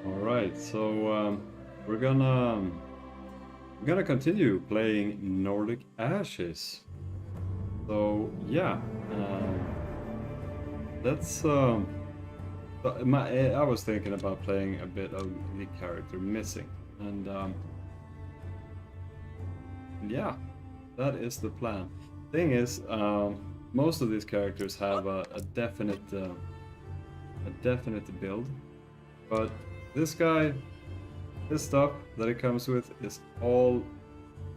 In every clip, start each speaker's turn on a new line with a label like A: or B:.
A: All right, so we're gonna continue playing Nordic Ashes. So yeah, let's. I was thinking about playing a bit of the character missing, and yeah, that is the plan. Thing is, most of these characters have a definite build, but this guy, this stuff that it comes with is all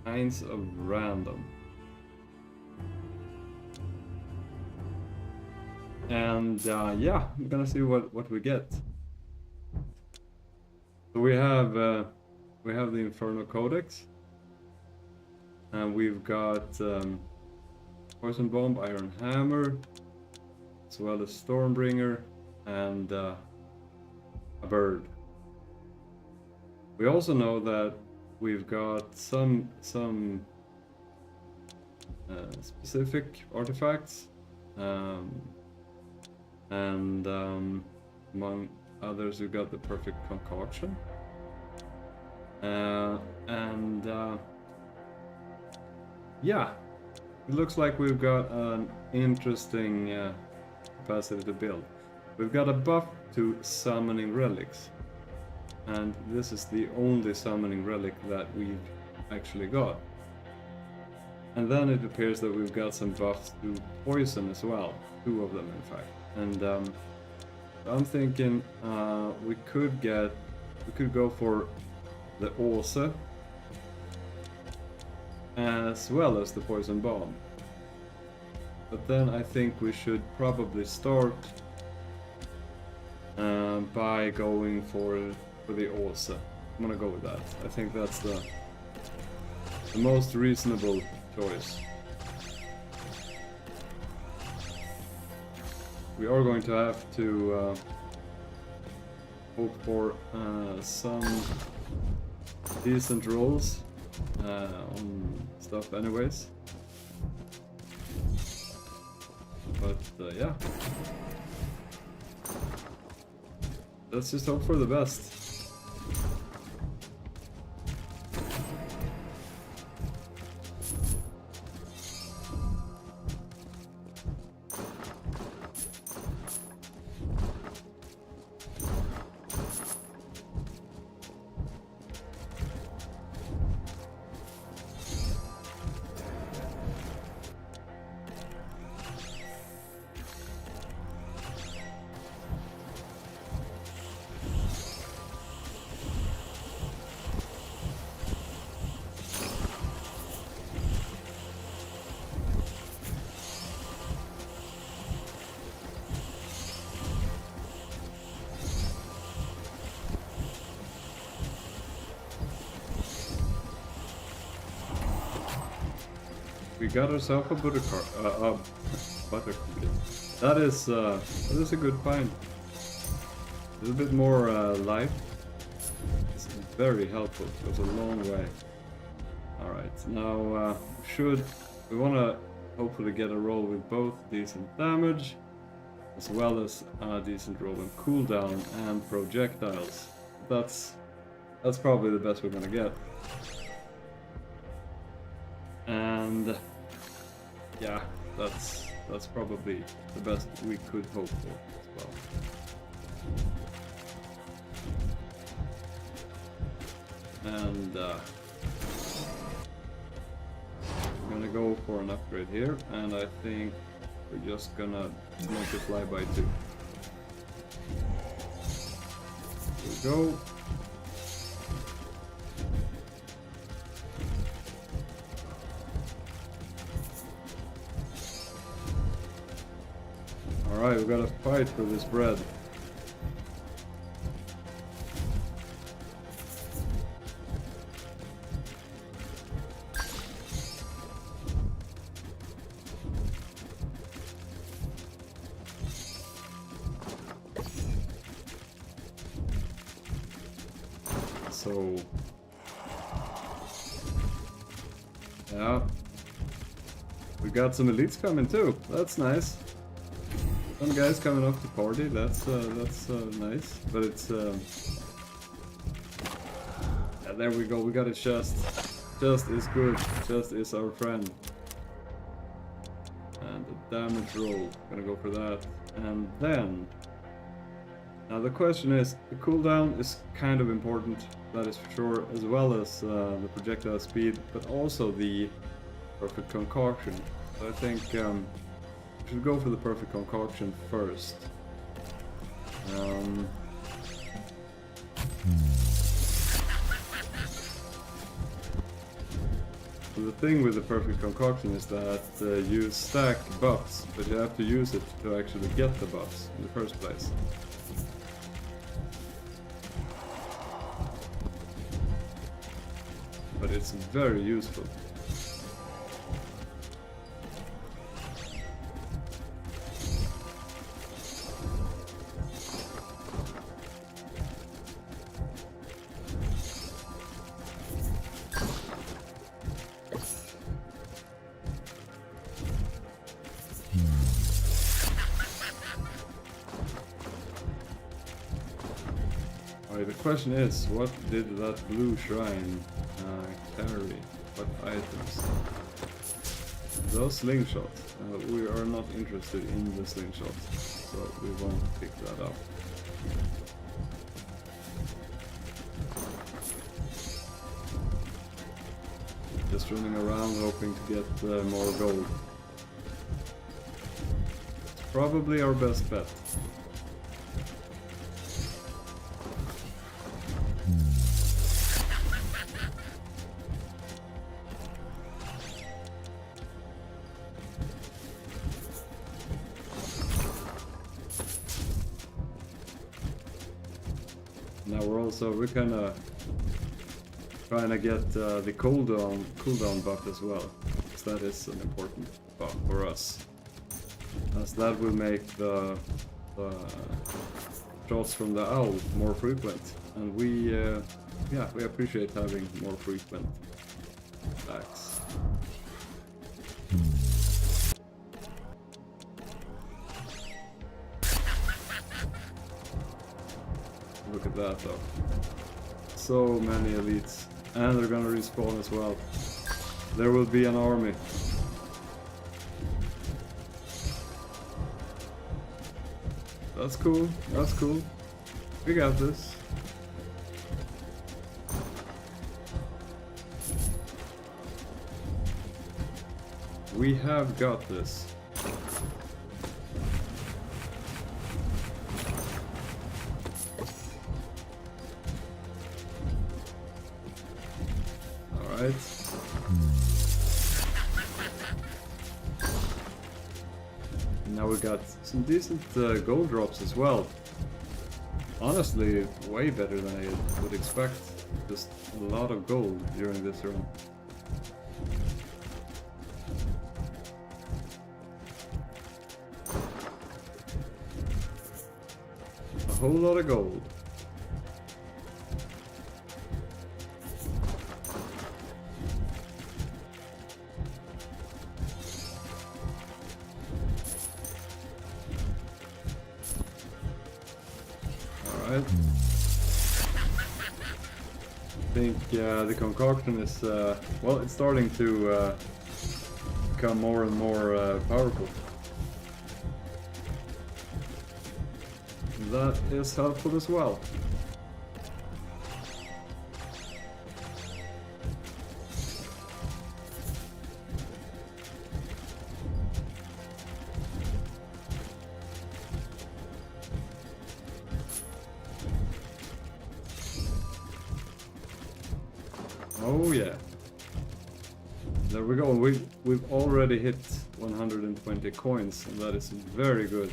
A: kinds of random. And yeah, I'm gonna see what we get. So we have the Inferno Codex, and we've got Poison Bomb, Iron Hammer, as well as Stormbringer, and a bird. We also know that we've got some specific artifacts, and among others, we've got the Perfect Concoction, and yeah, it looks like we've got an interesting capacity to build. We've got a buff to summoning relics, and this is the only summoning relic that we've actually got. And then it appears that we've got some buffs to poison as well, 2 of them in fact. And I'm thinking we could go for the Åse as well as the Poison Bomb. But then I think we should probably start by going for the Åse. I'm gonna go with that. I think that's the most reasonable choice. We are going to have to hope for some decent rolls on stuff anyways. But yeah, let's just hope for the best. We got ourselves a butter cookie. That is a good find. A little bit more life. It's very helpful. It goes a long way. All right, now we want to hopefully get a roll with both decent damage, as well as a decent roll in cooldown and projectiles. That's probably the best we're gonna get. And yeah, that's probably the best we could hope for as well. And I'm gonna go for an upgrade here, and I think we're just gonna multiply by 2. Here we go. Alright, we've got to fight for this bread. So yeah, we got some elites coming too. That's nice. Some guys coming off the party. That's nice. But it's And there we go, we got a chest. Chest is good, chest is our friend. And the damage roll, gonna go for that. And then, now the question is, the cooldown is kind of important, that is for sure, as well as the projectile speed, but also the perfect concoction. So I think we should go for the perfect concoction first. So the thing with the perfect concoction is that you stack buffs, but you have to use it to actually get the buffs in the first place. But it's very useful. Alright, the question is, what did that blue shrine carry? What items? Those slingshots. We are not interested in the slingshots, so we won't pick that up. Just running around hoping to get more gold. It's probably our best bet. Now we're kind of trying to get the cooldown buff as well, because that is an important buff for us, as that will make the shots from the owl more frequent, and we appreciate having more frequent attacks. Look at that though. So many elites. And they're gonna respawn as well. There will be an army. That's cool. That's cool. We got this. We have got this. Alright. Now we got some decent gold drops as well. Honestly, way better than I would expect. Just a lot of gold during this run. A whole lot of gold. Alright. I think the concoction is, well, it's starting to become more and more powerful. That is helpful as well. Oh yeah. There we go. We've already hit 120 coins, and that is very good.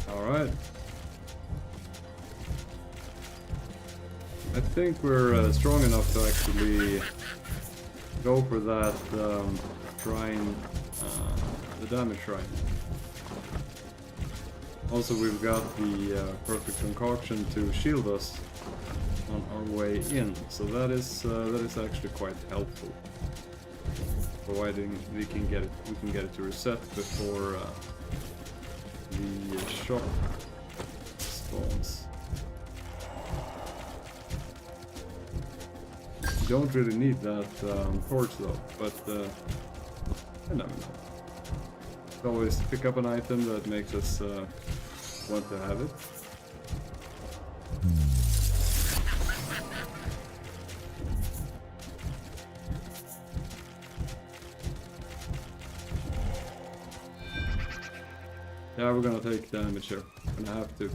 A: Alright. think we're strong enough to actually go for that shrine, the damage shrine. Also, we've got the perfect concoction to shield us on our way in, so that is actually quite helpful. Providing we can get it to reset before the shop spawns. You don't really need that torch though, but you never know. Always pick up an item that makes us want to have it. Yeah, we're gonna take damage here. We're gonna have to.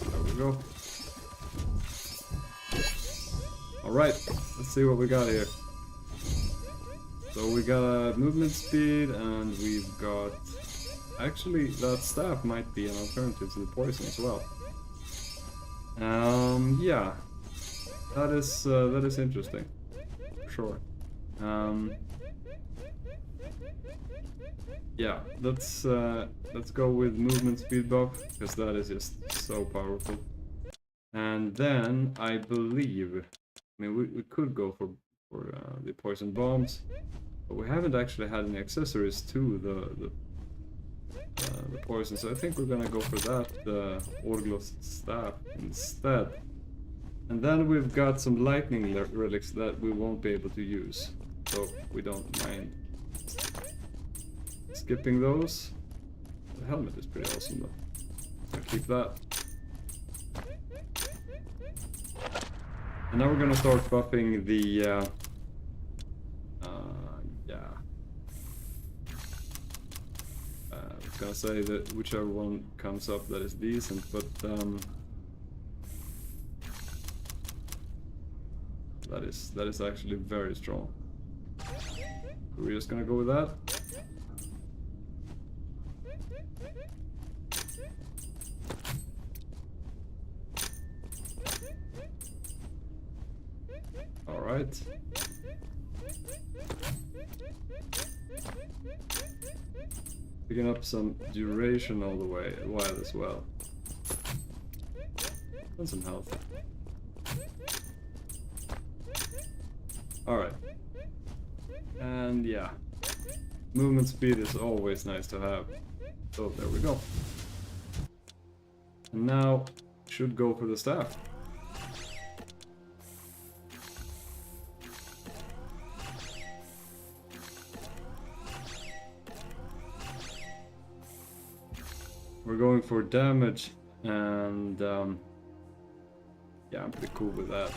A: There we go. Alright, let's see what we got here. So we got a movement speed and we've got... Actually, that staff might be an alternative to the poison as well. Yeah. That is interesting. Sure. Yeah, let's go with movement speed buff, because that is just so powerful. And then I believe, I mean, we could go for the poison bombs, but we haven't actually had any accessories to the poison, so I think we're gonna go for that Orglos staff instead. And then we've got some lightning relics that we won't be able to use, so we don't mind skipping those. The helmet is pretty awesome though. I'll keep that. And now we're gonna start buffing the I was gonna say that whichever one comes up that is decent, but that is actually very strong. We're just gonna go with that. All right. Picking up some duration all the way while as well. And some health. Alright. And yeah. Movement speed is always nice to have. So there we go. And now should go for the staff. We're going for damage, and yeah, I'm pretty cool with that.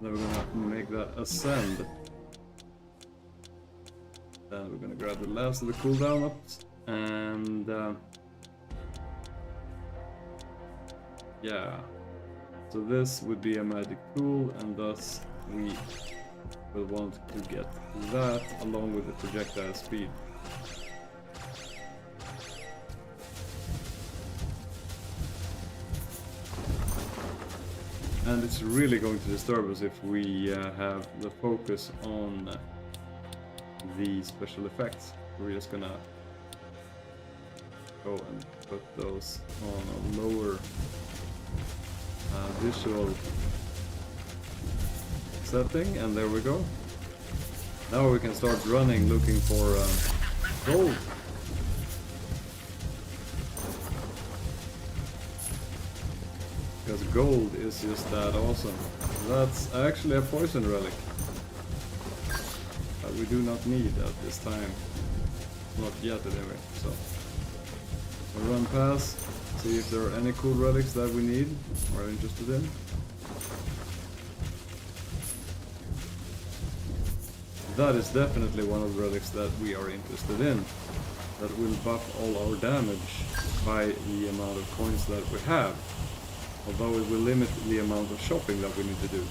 A: Then we're gonna make that ascend. Then we're gonna grab the last of the cooldown ups, and yeah. So this would be a magic tool, and thus we will want to get that along with the projectile speed. And it's really going to disturb us if we have the focus on the special effects. We're just gonna go and put those on a lower visual setting, and there we go. Now we can start running looking for gold. Because gold is just that awesome. That's actually a poison relic that we do not need at this time. Not yet anyway, so we'll run past, see if there are any cool relics that we need or are interested in. That is definitely one of the relics that we are interested in. That will buff all our damage by the amount of coins that we have. Although it will limit the amount of shopping that we need to do.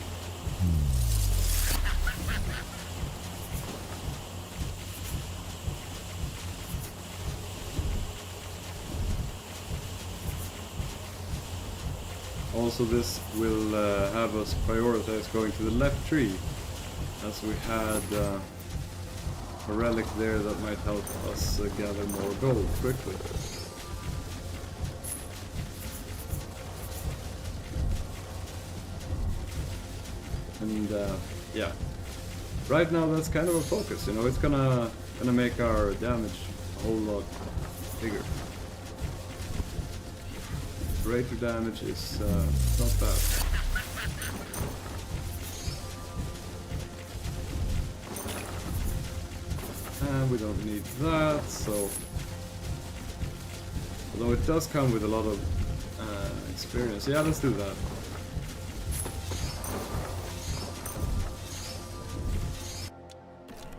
A: also this will have us prioritize going to the left tree, as we had a relic there that might help us gather more gold quickly. And yeah, right now that's kind of a focus, you know, it's gonna make our damage a whole lot bigger. Greater damage is not bad. And we don't need that, so... Although it does come with a lot of experience. Yeah, let's do that.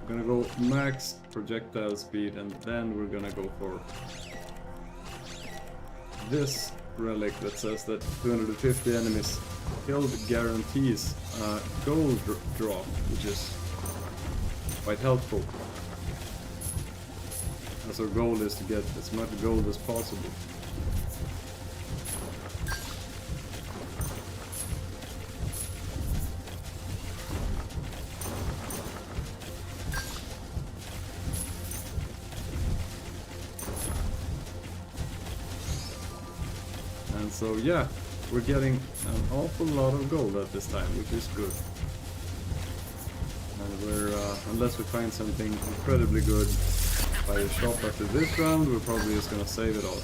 A: We're gonna go max projectile speed, and then we're gonna go for this relic that says that 250 enemies killed guarantees gold drop, which is quite helpful, as our goal is to get as much gold as possible. And so yeah, we're getting an awful lot of gold at this time, which is good. And we're, unless we find something incredibly good by the shop after this round, we're probably just gonna save it all.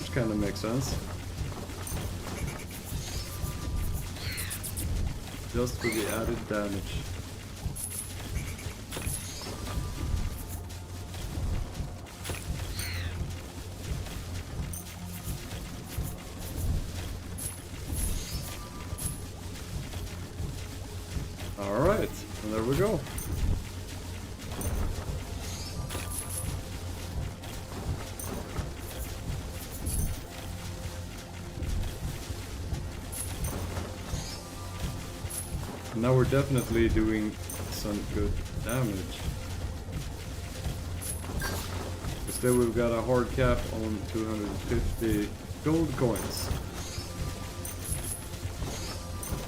A: Which kind of makes sense. Just for the added damage. Alright, and there we go. Now we're definitely doing some good damage. But still we've got a hard cap on 250 gold coins.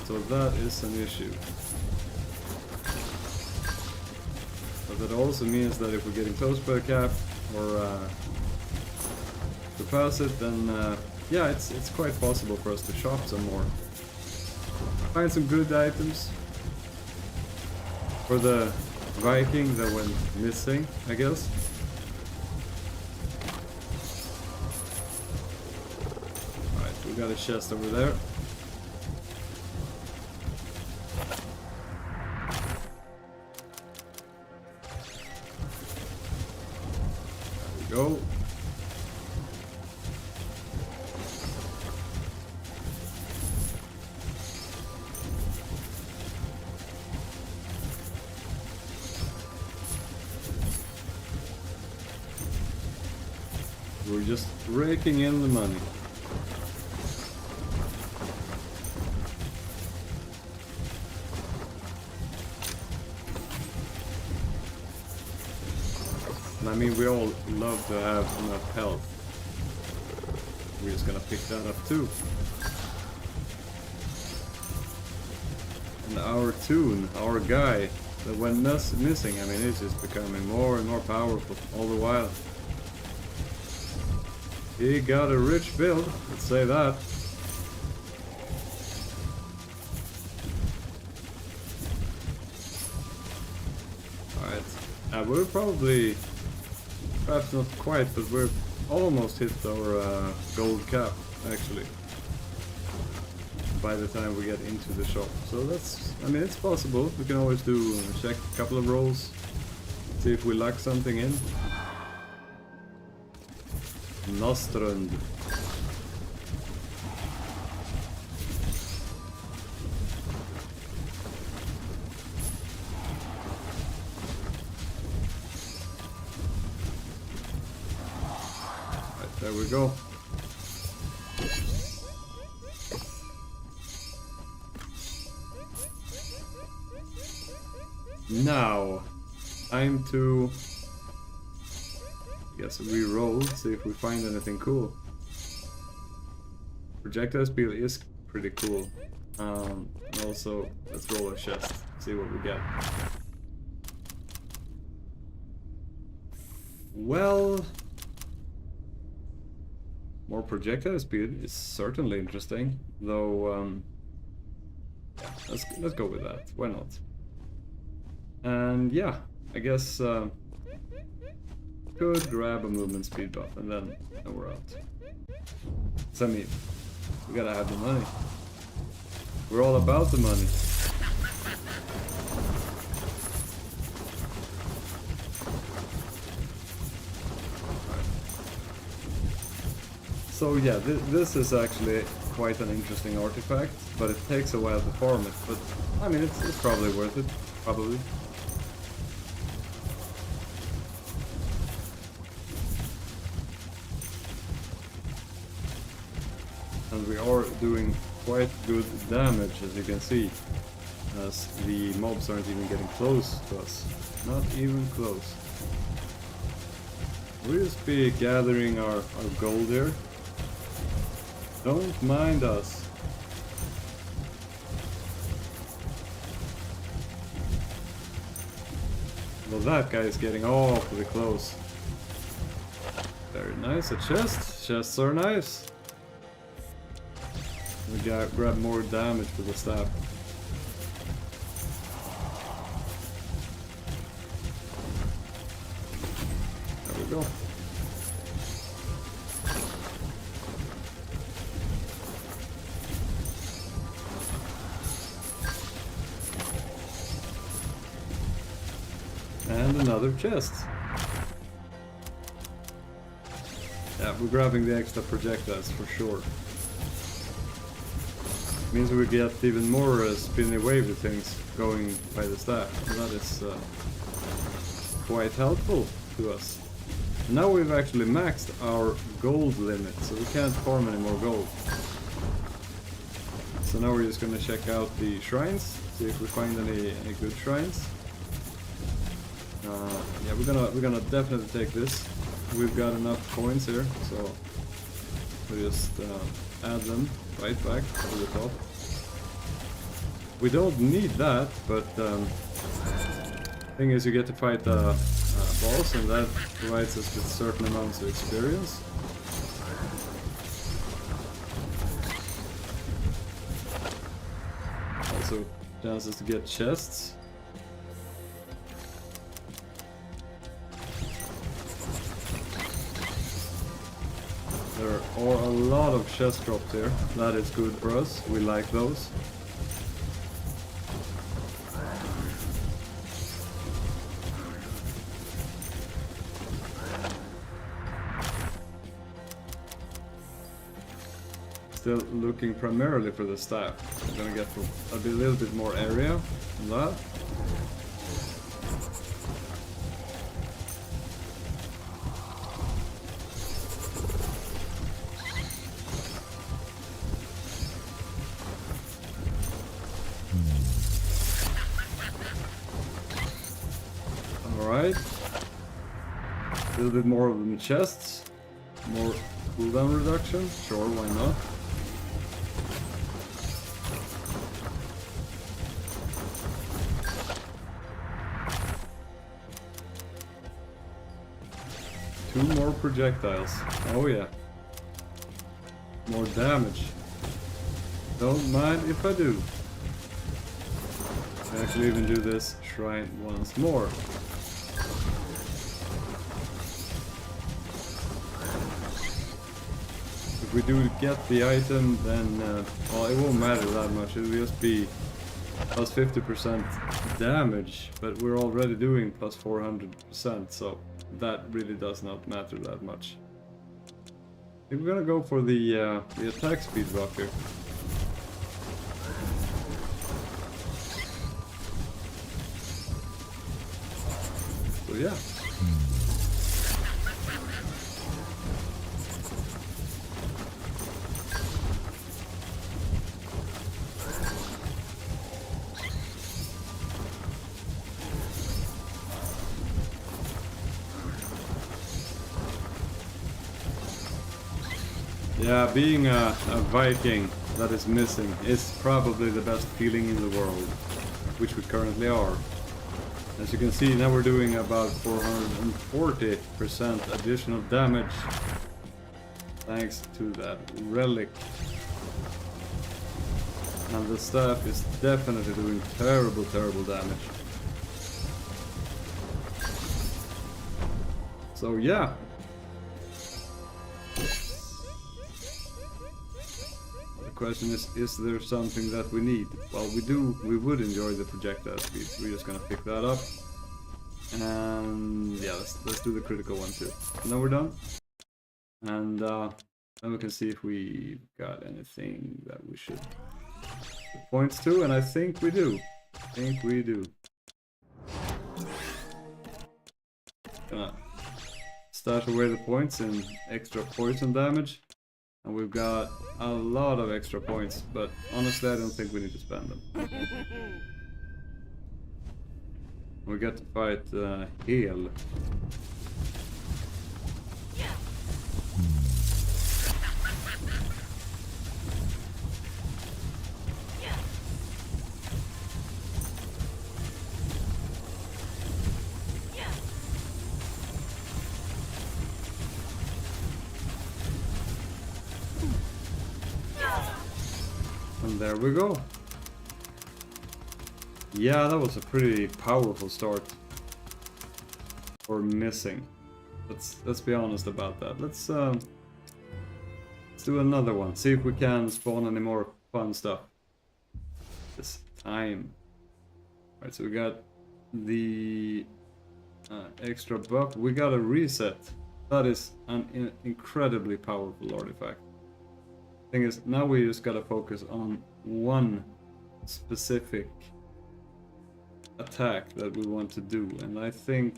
A: So that is an issue. But that also means that if we're getting close by the cap, or to pass it, then yeah, it's quite possible for us to shop some more. Find some good items for the Viking that went missing, I guess. Alright, we got a chest over there. There we go. We're just raking in the money. And I mean, we all love to have enough health. We're just gonna pick that up too. And our tune, our guy that went missing, I mean, he's just becoming more and more powerful all the while. He got a rich build, let's say that. Alright, we're probably, perhaps not quite, but we're almost hit our gold cap, actually, by the time we get into the shop. So that's, I mean, it's possible. We can always do check a couple of rolls, see if we luck something in. Nostrand. Right, there we go. Now, time to, I guess, re-roll, see if we find anything cool. Projectile speed is pretty cool. And also, let's roll a chest, see what we get. Well, more projectile speed is certainly interesting, though. Yeah, let's go with that. Why not? And yeah, I guess could grab a movement speed buff, and then we're out. So, I mean, we gotta have the money. We're all about the money. So yeah, this is actually quite an interesting artifact, but it takes a while to farm it. But I mean, it's probably worth it, probably. And we are doing quite good damage, as you can see, as the mobs aren't even getting close to us. Not even close. We'll just be gathering our gold here. Don't mind us. Well, that guy is getting awfully close. Very nice. A chest. Chests are nice. We grab more damage with the staff. There we go. And another chest. Yeah, we're grabbing the extra projectiles for sure. Means we get even more spinny wavy things going by the staff. And that is quite helpful to us. Now we've actually maxed our gold limit, so we can't farm any more gold. So now we're just gonna check out the shrines, see if we find any good shrines. Yeah, we're gonna definitely take this. We've got enough coins here, so we just add them right back to the top. We don't need that, but thing is, you get to fight boss, and that provides us with certain amounts of experience. Also, chances to get chests. There are a lot of chest drops here. That is good for us. We like those. Still looking primarily for the staff. I'm gonna get a little bit more area on that. Alright. A little bit more of them chests. More cooldown reduction. Sure, why not? Two more projectiles. Oh yeah. More damage. Don't mind if I do. I can actually even do this shrine once more. If we do get the item, then well, it won't matter that much. It'll just be plus 50% damage, but we're already doing plus 400%, so that really does not matter that much. I think we're gonna go for the attack speed buff here. So yeah. Yeah, being a Viking that is missing is probably the best feeling in the world, which we currently are. As you can see, now we're doing about 440% additional damage thanks to that relic. And the staff is definitely doing terrible, terrible damage. So yeah. The question is there something that we need? Well, we would enjoy the projectile speed, so we're just gonna pick that up. And yeah, let's do the critical one too. And then we're done. And then we can see if we got anything that we should put points to, and I think we do. Gonna stash away the points in extra poison damage. And we've got a lot of extra points, but honestly I don't think we need to spend them. We get to fight Hel. And there we go. Yeah, that was a pretty powerful start. Or missing. Let's be honest about that. Let's do another one. See if we can spawn any more fun stuff this time. Alright, so we got the extra buff. We got a reset. That is an incredibly powerful artifact. Thing is, now we just gotta focus on one specific attack that we want to do, and I think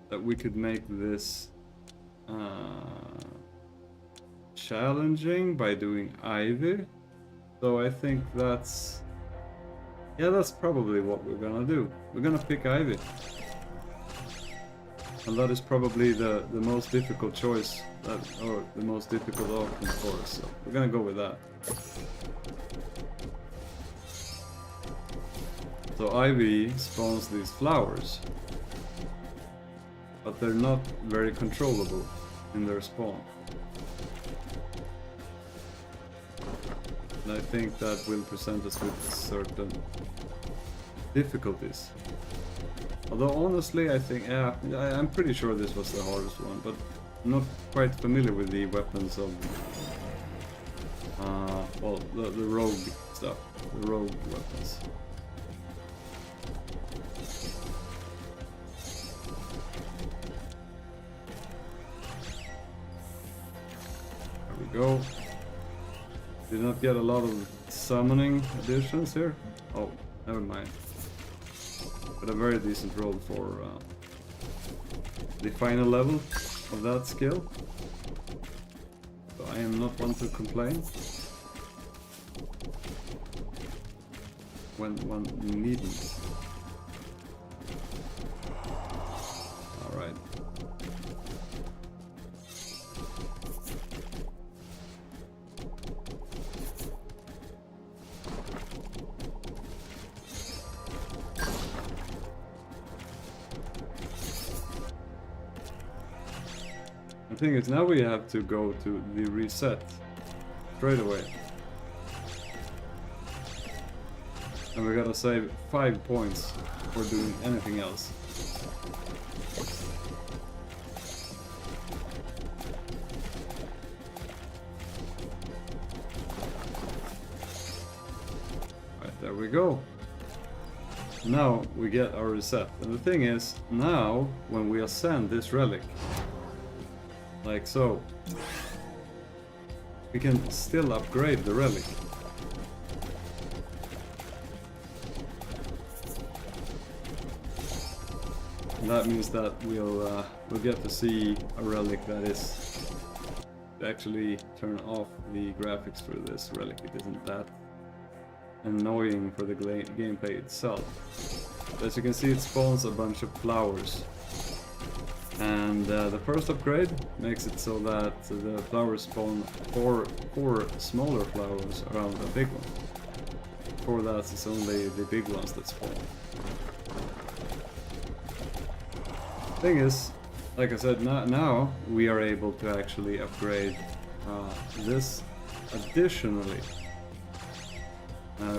A: that we could make this challenging by doing Ivy. So I think that's probably what we're gonna do. We're gonna pick Ivy. And that is probably the most difficult choice, or the most difficult option for us, so we're gonna go with that. So Ivy spawns these flowers, but they're not very controllable in their spawn. And I think that will present us with certain difficulties. Although honestly, I think, yeah, I'm pretty sure this was the hardest one, but I'm not quite familiar with the weapons of, well, the rogue stuff, the rogue weapons. There we go. Did not get a lot of summoning additions here. Oh, never mind. But a very decent roll for the final level of that skill. So I am not one to complain when one needn't. Alright. The thing is, now we have to go to the reset straight away. And we gotta save 5 points for doing anything else. Right, there we go. Now we get our reset. And the thing is, now when we ascend this relic, like so, we can still upgrade the relic. And that means that we'll get to see a relic that is actually turn off the graphics for this relic. It isn't that annoying for the gameplay itself. As you can see, it spawns a bunch of flowers. And the first upgrade makes it so that the flowers spawn four smaller flowers around the big one. Before that, it's only the big ones that spawn. Thing is, like I said, now we are able to actually upgrade this additionally,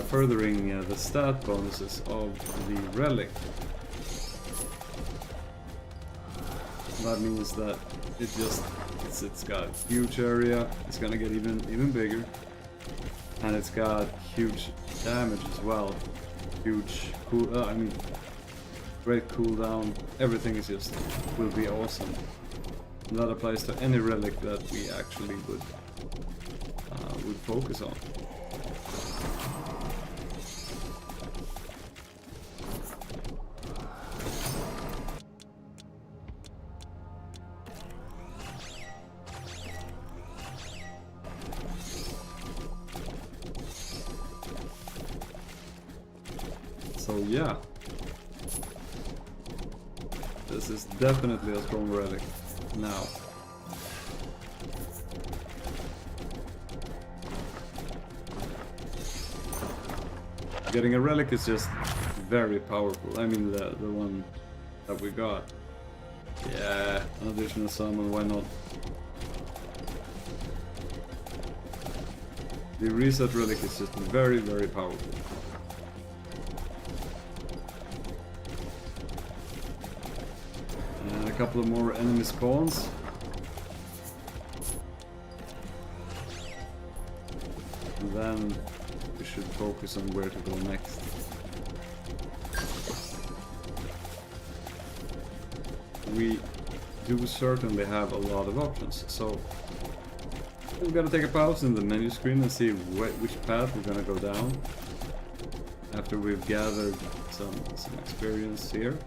A: furthering the stat bonuses of the relic. That means that it's got huge area. It's gonna get even bigger, and it's got huge damage as well. Huge great cooldown. Everything is just will be awesome. And that applies to any relic that we actually would focus on. So yeah, this is definitely a strong relic now. Getting a relic is just very powerful. I mean the one that we got. Yeah, an additional summon, why not? The reset relic is just very powerful. And a couple of more enemy spawns. And then we should focus on where to go next. We do certainly have a lot of options, so we've got to take a pause in the menu screen and see which path we're going to go down after we've gathered some experience here.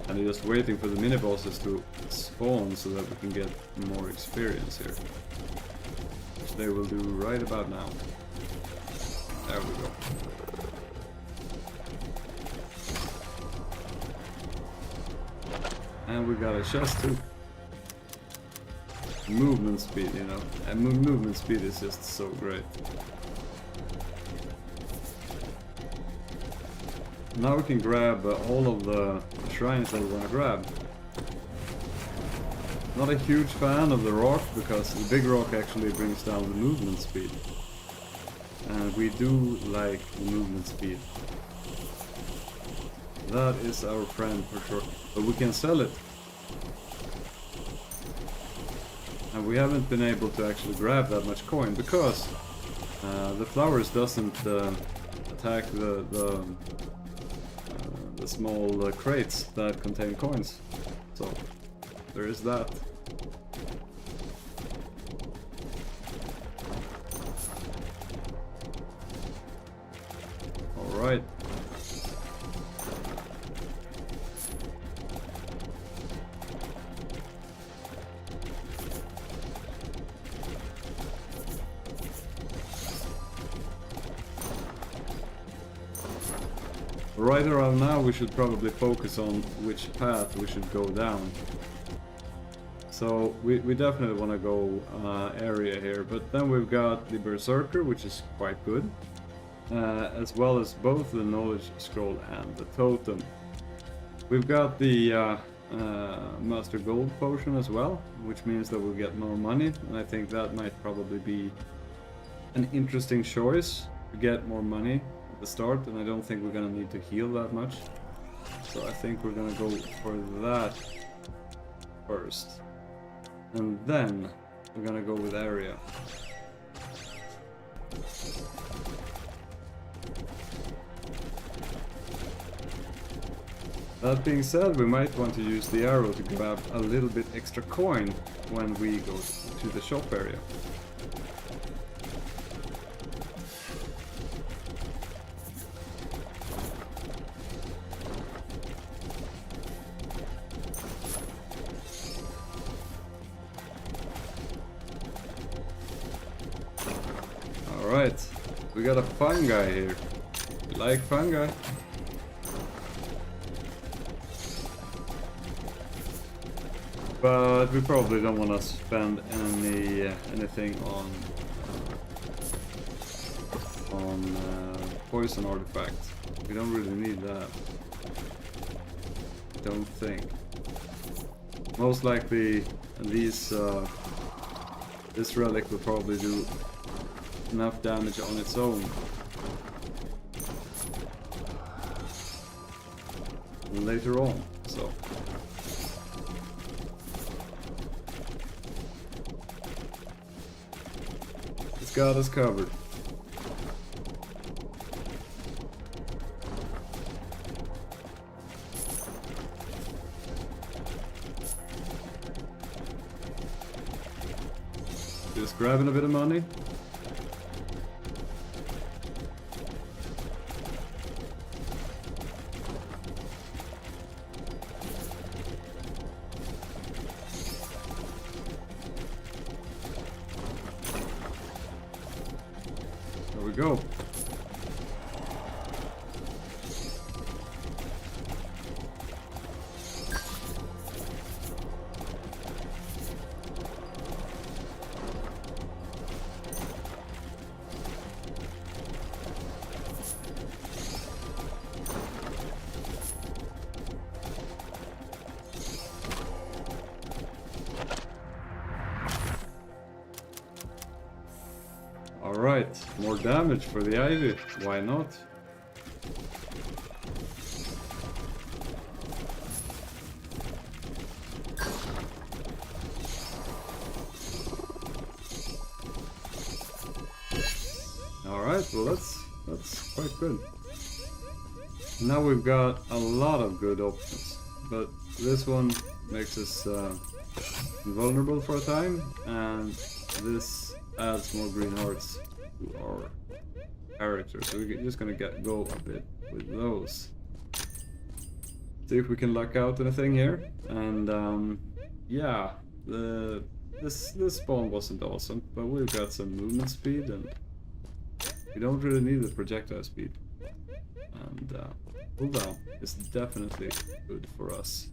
A: And just waiting for the mini bosses to spawn so that we can get more experience here. Which they will do right about now. There we go. And we got a chest too. Movement speed, you know. And movement speed is just so great. Now we can grab all of the shrines that we want to grab. Not a huge fan of the rock, because the big rock actually brings down the movement speed. And we do like the movement speed. That is our friend for sure. But we can sell it. And we haven't been able to actually grab that much coin, because the flowers doesn't attack the small crates that contain coins. So there is that. All right. Right around now we should probably focus on which path we should go down. So we definitely want to go area here, but then we've got the Berserker, which is quite good, as well as both the Knowledge Scroll and the Totem. We've got the Master Gold Potion as well, which means that we'll get more money, and I think that might probably be an interesting choice to get more money the start, and I don't think we're gonna need to heal that much, so I think we're gonna go for that first, and then we're gonna go with area. That being said, we might want to use the arrow to grab a little bit extra coin when we go to the shop area. Alright, we got a fungi here. You like fungi? But we probably don't want to spend anything on poison artifacts. We don't really need that. Don't think. Most likely, this relic will probably do enough damage on its own. Later on, so. It's got us covered. Just grabbing a bit of money. There we go. Alright, more damage for the ivy. Why not? Alright, well that's quite good. Now we've got a lot of good options, but this one makes us invulnerable for a time, and this adds more green hearts to our character, so we're just gonna go a bit with those. See if we can luck out anything here, and yeah, this spawn wasn't awesome, but we've got some movement speed, and we don't really need the projectile speed. And cooldown is definitely good for us.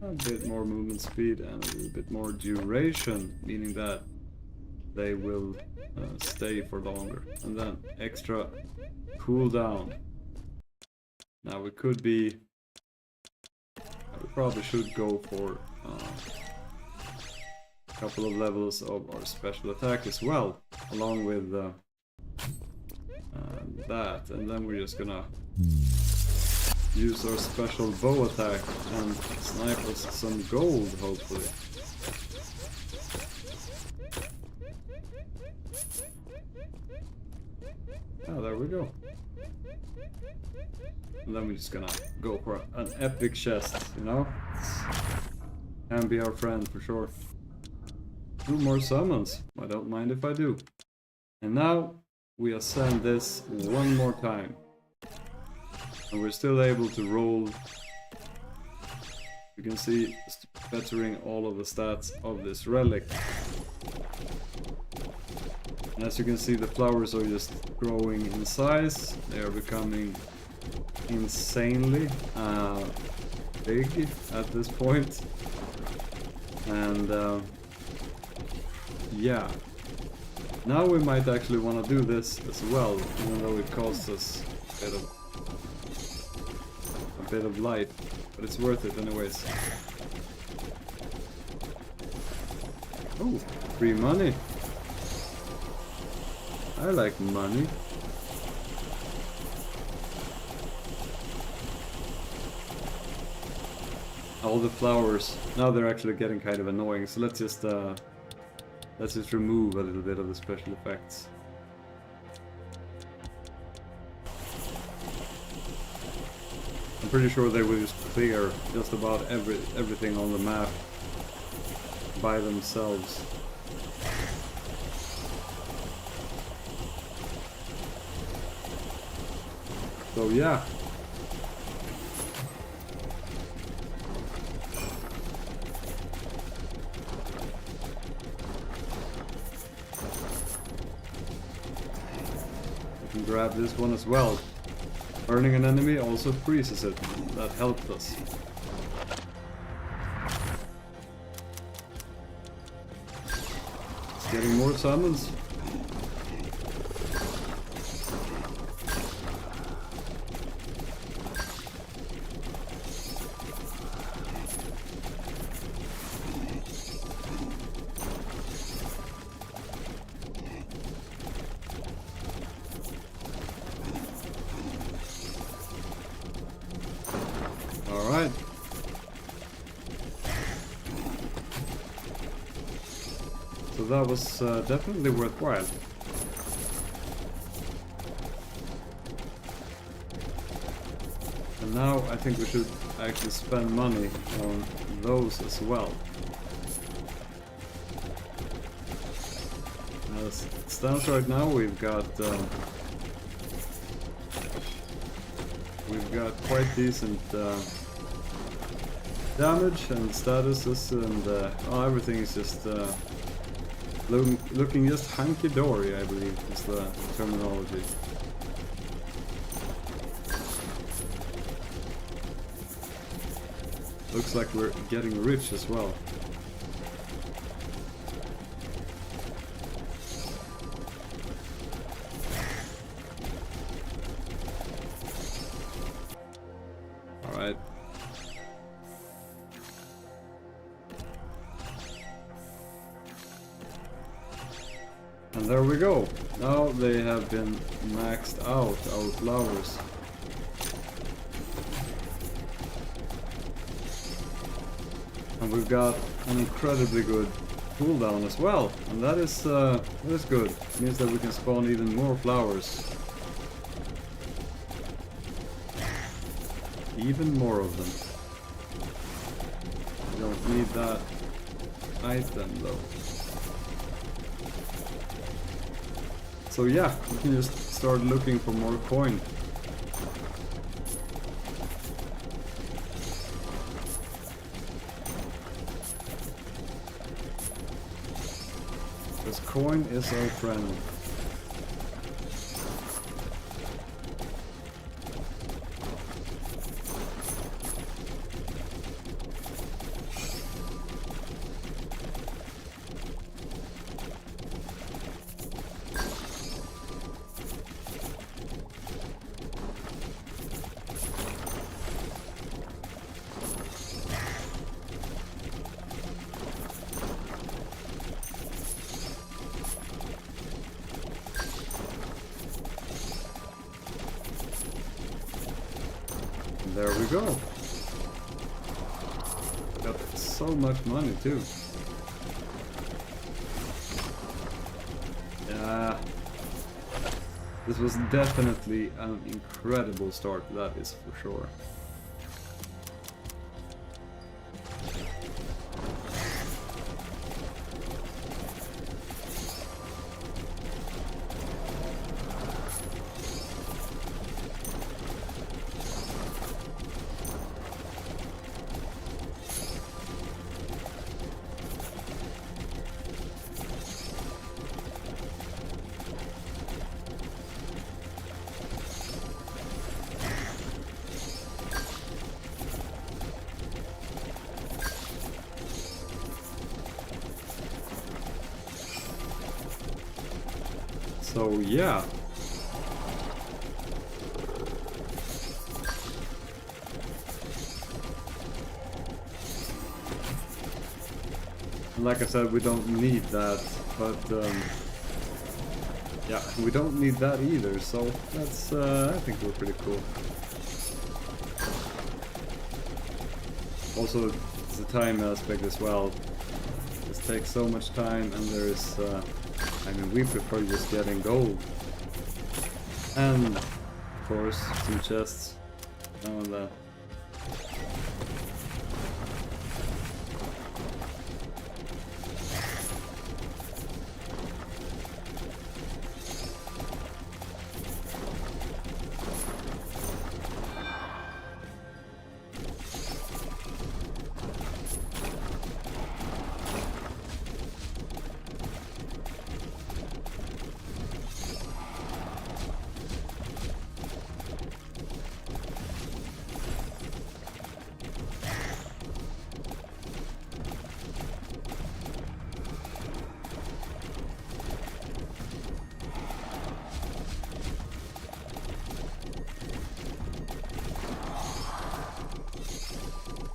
A: A bit more movement speed and a little bit more duration, meaning that they will stay for longer. And then extra cooldown. Now we probably should go for a couple of levels of our special attack as well, along with that, and then we're just gonna use our special bow attack and snipe us some gold, hopefully. Oh, there we go. And then we're just gonna go for an epic chest, you know? Can be our friend for sure. 2 more summons. I don't mind if I do. And now we ascend this one more time. And we're still able to roll. You can see bettering all of the stats of this relic. And as you can see, the flowers are just growing in size. They are becoming insanely big at this point. And yeah. Now we might actually want to do this as well, even though it costs us a bit of life, but it's worth it anyways. Oh, free money. I like money. All the flowers, now they're actually getting kind of annoying, so let's just remove a little bit of the special effects. I'm pretty sure they will just clear just about everything on the map by themselves. So yeah. grab this one as well. Burning an enemy also freezes it. That helped us. It's getting more summons. Alright. So that was definitely worthwhile. And now I think we should actually spend money on those as well. As it stands right now, we've got quite decent damage and statuses, and everything is just looking just hunky-dory, I believe is the terminology. Looks like we're getting rich as well. Alright. And there we go. Now they have been maxed out, our flowers. And we've got an incredibly good cooldown as well. And that is good. It means that we can spawn even more flowers. Even more of them. We don't need that item though. So yeah, we can just start looking for more coin. Because coin is our friend. There we go. Got so much money too. Yeah. This was definitely an incredible start, that is for sure. So yeah. Like I said, we don't need that, but yeah, we don't need that either, so that's I think we're pretty cool. Also, it's the time aspect as well. This takes so much time, and there is I mean, we prefer just getting gold. And, of course, some chests. And that.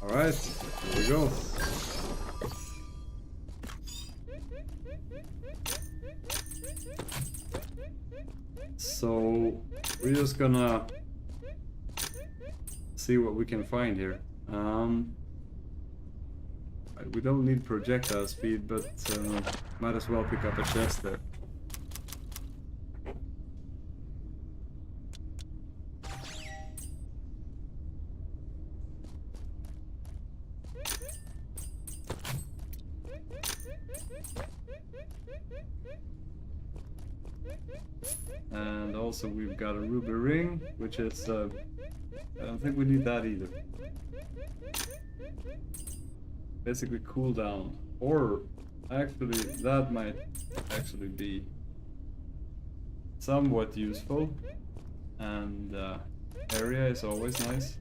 A: Alright, here we go. So we're just gonna see what we can find here. We don't need projectile speed, but might as well pick up a chest there. And also we've got a ruby ring, which is, I don't think we need that either. Basically cooldown, or actually that might actually be somewhat useful, and area is always nice.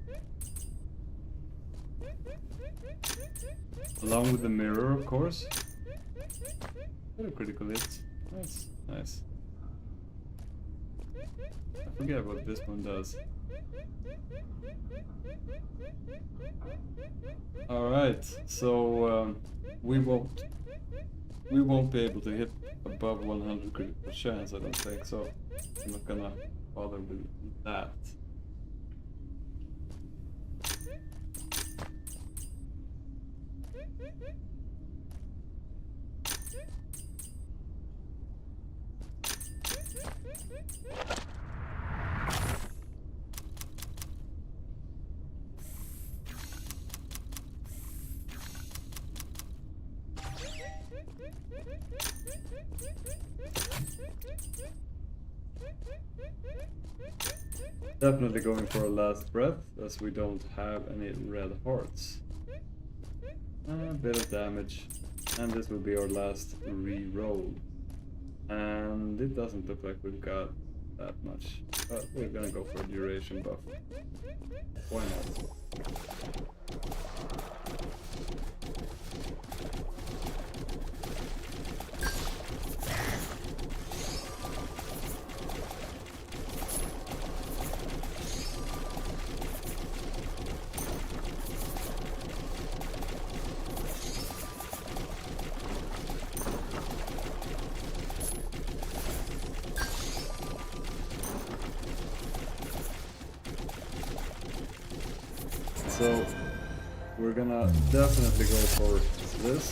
A: Along with the mirror, of course. What a critical hit. That's nice. I forget what this one does. Alright, so we won't be able to hit above 100 critical chance, I don't think, so I'm not gonna bother with that. Definitely going for a last breath, as we don't have any red hearts. A bit of damage, and this will be our last re-roll. And it doesn't look like we've got that much, but we're gonna go for a duration buff. Why not? So we're gonna definitely go for this.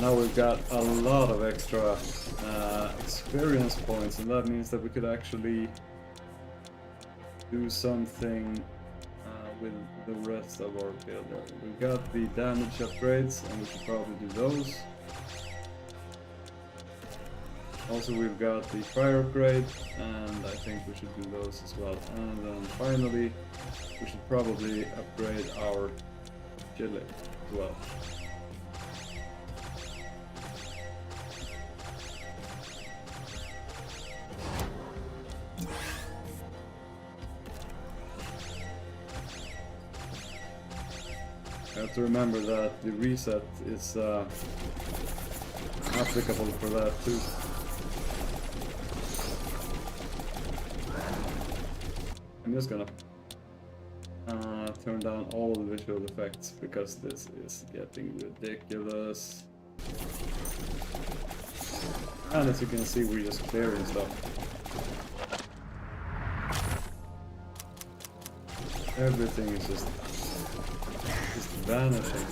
A: Now we've got a lot of extra experience points, and that means that we could actually do something with the rest of our build. We've got the damage upgrades, and we should probably do those. Also, we've got the fire upgrade, and I think we should do those as well. And then finally, we should probably upgrade our chili as well. You have to remember that the reset is applicable for that too. I'm just gonna turn down all the visual effects because this is getting ridiculous. And as you can see, we're just clearing stuff. Everything is just vanishing.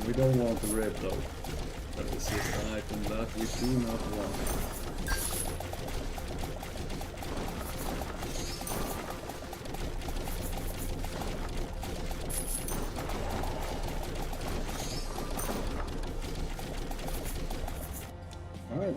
A: We don't want the rib though. That is just an item that we do not want. Alright.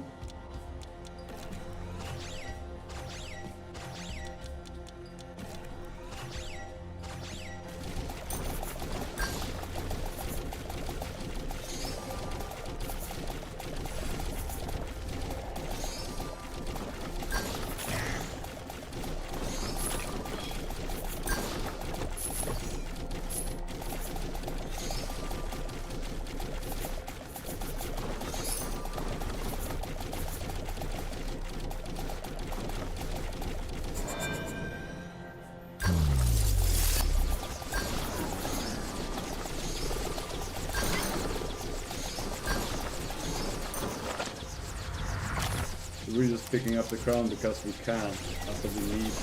A: we're just picking up the crown because we can, not that we need to.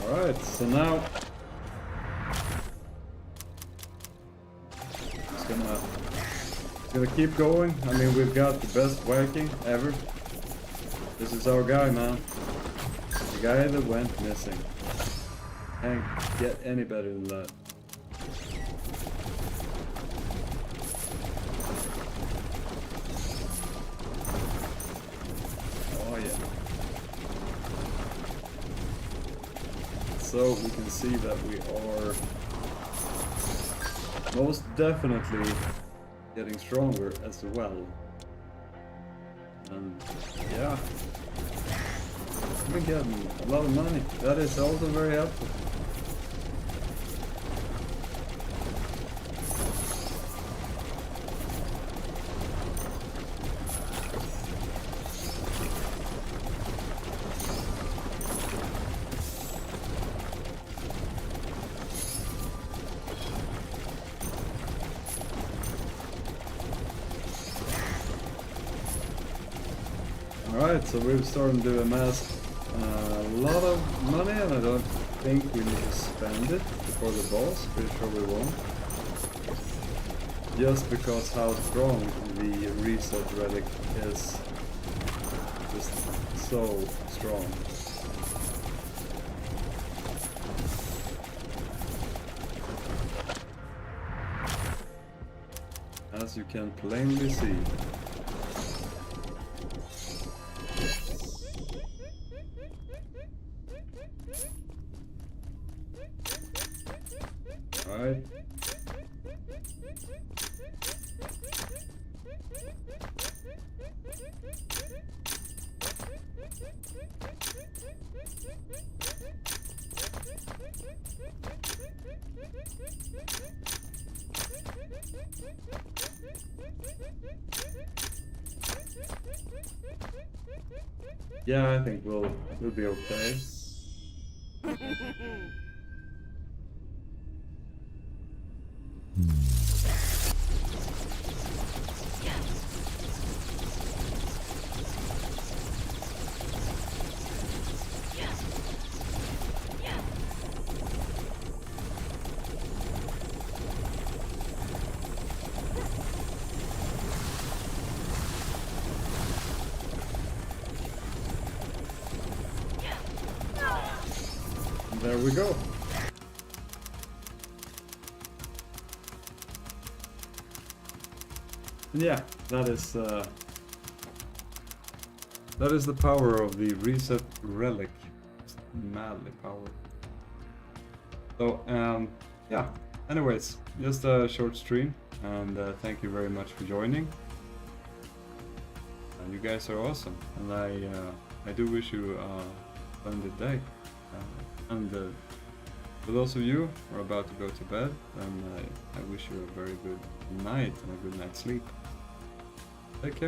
A: Alright, so now it's gonna keep going. I mean, we've got the best Viking ever. This is our guy, man. The guy that went missing. Can't get any better than that. Oh yeah. So we can see that we are most definitely getting stronger as well. And yeah, we're getting a lot of money. That is also very helpful. Alright, so we're starting to amass a lot of money, and I don't think we need to spend it before the boss. Pretty sure we won't. Just because how strong the reset relic is. Just so strong. As you can plainly see. Alright. Yeah, I think we'll be okay. There we go. Yeah, that is the power of the reset relic. It's madly power. So yeah. Anyways, just a short stream, and thank you very much for joining. And you guys are awesome, and I do wish you a splendid day. And for those of you who are about to go to bed, then I wish you a very good night and a good night's sleep. Take care.